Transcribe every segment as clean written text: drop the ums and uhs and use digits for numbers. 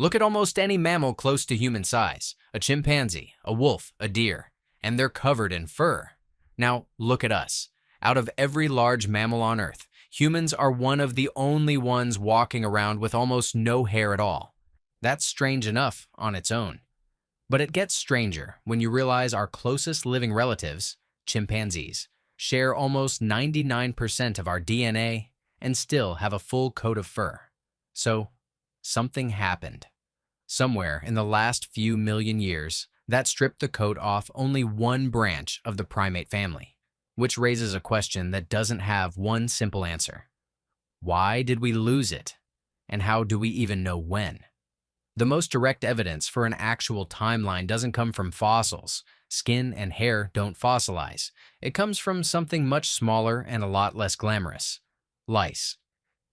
Look at almost any mammal close to human size, a chimpanzee, a wolf, a deer, and they're covered in fur. Now, look at us. Out of every large mammal on Earth, humans are one of the only ones walking around with almost no hair at all. That's strange enough on its own. But it gets stranger when you realize our closest living relatives, chimpanzees, share almost 99% of our DNA and still have a full coat of fur. So, something happened. Somewhere in the last few million years, that stripped the coat off only one branch of the primate family, which raises a question that doesn't have one simple answer. Why did we lose it? And how do we even know when? The most direct evidence for an actual timeline doesn't come from fossils. Skin and hair don't fossilize. It comes from something much smaller and a lot less glamorous: lice.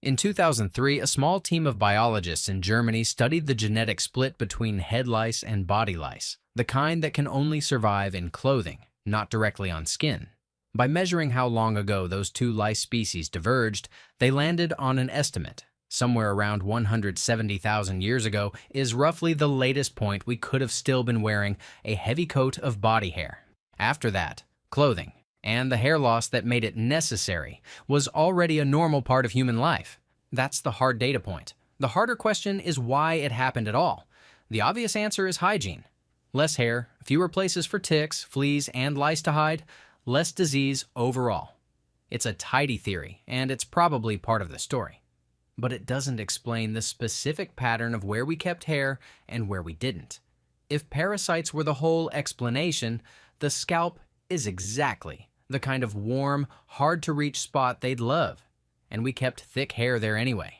In 2003, a small team of biologists in Germany studied the genetic split between head lice and body lice, the kind that can only survive in clothing, not directly on skin. By measuring how long ago those two lice species diverged, they landed on an estimate. Somewhere around 170,000 years ago is roughly the latest point we could have still been wearing a heavy coat of body hair. After that, clothing, and the hair loss that made it necessary, was already a normal part of human life. That's the hard data point. The harder question is why it happened at all. The obvious answer is hygiene. Less hair, fewer places for ticks, fleas, and lice to hide, less disease overall. It's a tidy theory, and it's probably part of the story. But it doesn't explain the specific pattern of where we kept hair and where we didn't. If parasites were the whole explanation, the scalp is exactly the kind of warm, hard-to-reach spot they'd love, and we kept thick hair there anyway.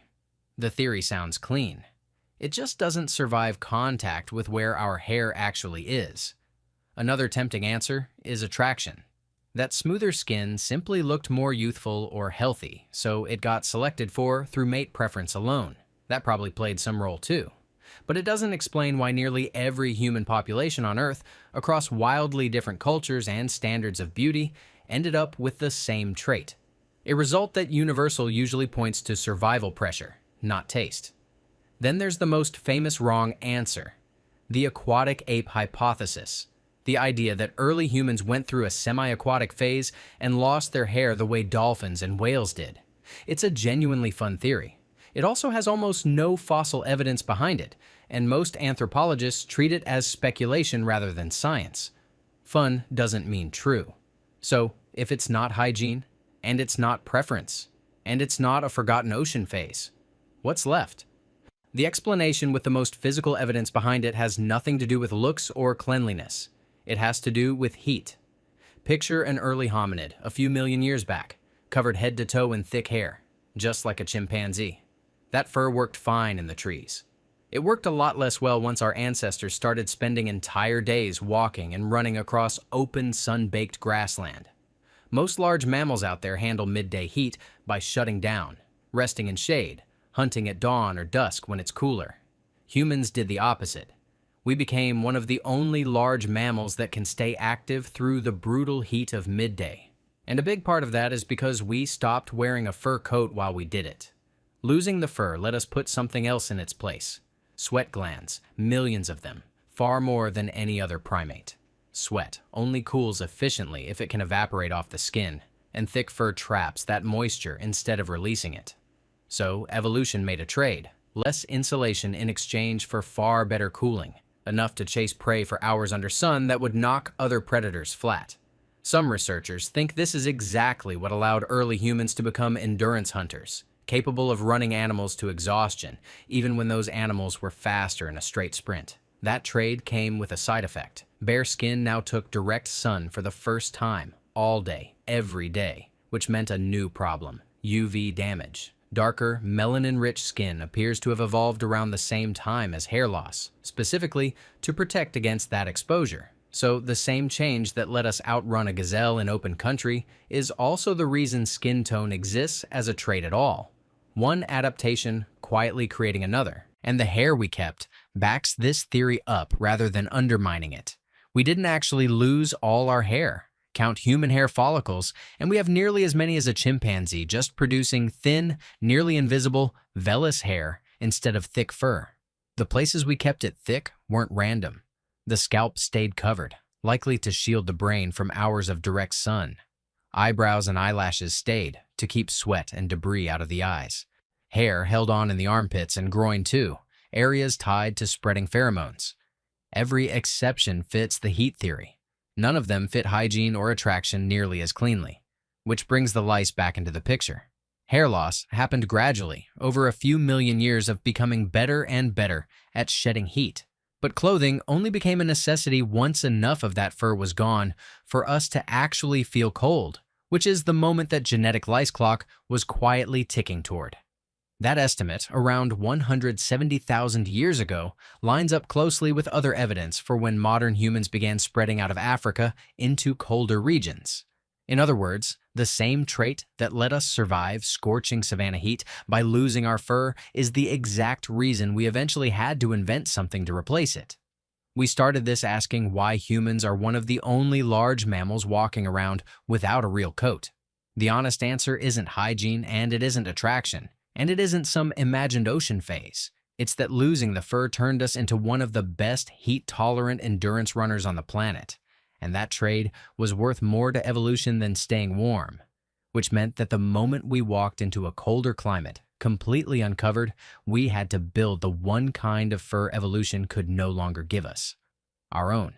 The theory sounds clean. It just doesn't survive contact with where our hair actually is. Another tempting answer is attraction. That smoother skin simply looked more youthful or healthy, so it got selected for through mate preference alone. That probably played some role too. But it doesn't explain why nearly every human population on Earth, across wildly different cultures and standards of beauty, ended up with the same trait. A result that universal usually points to survival pressure, not taste. Then there's the most famous wrong answer, the aquatic ape hypothesis. The idea that early humans went through a semi-aquatic phase and lost their hair the way dolphins and whales did. It's a genuinely fun theory. It also has almost no fossil evidence behind it, and most anthropologists treat it as speculation rather than science. Fun doesn't mean true. So, if it's not hygiene, and it's not preference, and it's not a forgotten ocean phase, what's left? The explanation with the most physical evidence behind it has nothing to do with looks or cleanliness. It has to do with heat. Picture an early hominid, a few million years back, covered head to toe in thick hair, just like a chimpanzee. That fur worked fine in the trees. It worked a lot less well once our ancestors started spending entire days walking and running across open, sun-baked grassland. Most large mammals out there handle midday heat by shutting down, resting in shade, hunting at dawn or dusk when it's cooler. Humans did the opposite. We became one of the only large mammals that can stay active through the brutal heat of midday. And a big part of that is because we stopped wearing a fur coat while we did it. Losing the fur let us put something else in its place. Sweat glands, millions of them, far more than any other primate. Sweat only cools efficiently if it can evaporate off the skin, and thick fur traps that moisture instead of releasing it. So evolution made a trade, less insulation in exchange for far better cooling, enough to chase prey for hours under sun that would knock other predators flat. Some researchers think this is exactly what allowed early humans to become endurance hunters, capable of running animals to exhaustion, even when those animals were faster in a straight sprint. That trade came with a side effect. Bare skin now took direct sun for the first time, all day, every day, which meant a new problem: UV damage. Darker, melanin-rich skin appears to have evolved around the same time as hair loss, specifically to protect against that exposure. So the same change that let us outrun a gazelle in open country is also the reason skin tone exists as a trait at all. One adaptation quietly creating another. And the hair we kept backs this theory up rather than undermining it. We didn't actually lose all our hair. Count human hair follicles, and we have nearly as many as a chimpanzee, just producing thin, nearly invisible, vellus hair instead of thick fur. The places we kept it thick weren't random. The scalp stayed covered, likely to shield the brain from hours of direct sun. Eyebrows and eyelashes stayed, to keep sweat and debris out of the eyes. Hair held on in the armpits and groin too, areas tied to spreading pheromones. Every exception fits the heat theory. None of them fit hygiene or attraction nearly as cleanly. Which brings the lice back into the picture. Hair loss happened gradually, over a few million years of becoming better and better at shedding heat. But clothing only became a necessity once enough of that fur was gone for us to actually feel cold, which is the moment that genetic lice clock was quietly ticking toward. That estimate, around 170,000 years ago, lines up closely with other evidence for when modern humans began spreading out of Africa into colder regions. In other words, the same trait that let us survive scorching savanna heat by losing our fur is the exact reason we eventually had to invent something to replace it. We started this asking why humans are one of the only large mammals walking around without a real coat. The honest answer isn't hygiene and it isn't attraction. And it isn't some imagined ocean phase. It's that losing the fur turned us into one of the best heat-tolerant endurance runners on the planet. And that trade was worth more to evolution than staying warm. Which meant that the moment we walked into a colder climate, completely uncovered, we had to build the one kind of fur evolution could no longer give us: our own.